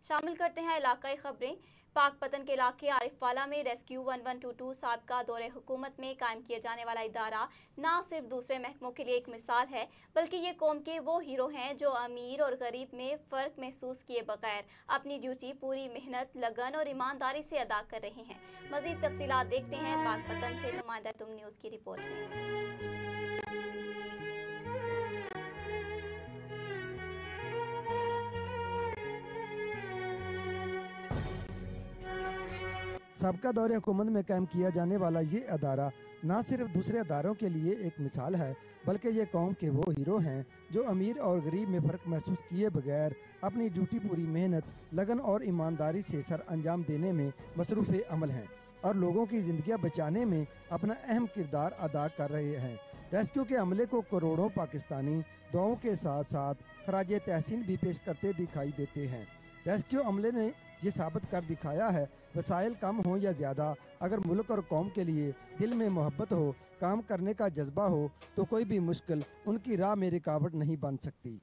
शामिल करते हैं इलाकाई खबरें। पाकपतन के इलाके आरिफवाला में रेस्क्यू 1122 साबका दौरे हुकूमत में कायम किया जाने वाला इदारा न सिर्फ दूसरे महकमों के लिए एक मिसाल है, बल्कि ये कौम के वो हीरो हैं जो अमीर और गरीब में फ़र्क महसूस किए बगैर अपनी ड्यूटी पूरी मेहनत, लगन और ईमानदारी से अदा कर रहे हैं। मज़ीद तफसीलात देखते हैं पाकपतन से नुमाइंदा तुम न्यूज़ की रिपोर्ट में। सबका दौरे हुकूमत में कायम किया जाने वाला ये अदारा न सिर्फ दूसरे अदारों के लिए एक मिसाल है, बल्कि ये कौम के वो हीरो हैं जो अमीर और गरीब में फ़र्क महसूस किए बगैर अपनी ड्यूटी पूरी मेहनत, लगन और ईमानदारी से सर अंजाम देने में मसरूफ़ अमल हैं और लोगों की ज़िंदगियाँ बचाने में अपना अहम किरदार अदा कर रहे हैं। रेस्क्यू के अमले को करोड़ों पाकिस्तानी दुआओं के साथ साथ खराज तहसीन भी पेश करते दिखाई देते हैं। रेस्क्यू अमले ने ये साबित कर दिखाया है, वसाइल कम हो या ज़्यादा, अगर मुल्क और कौम के लिए दिल में मोहब्बत हो, काम करने का जज्बा हो, तो कोई भी मुश्किल उनकी राह में रुकावट नहीं बन सकती।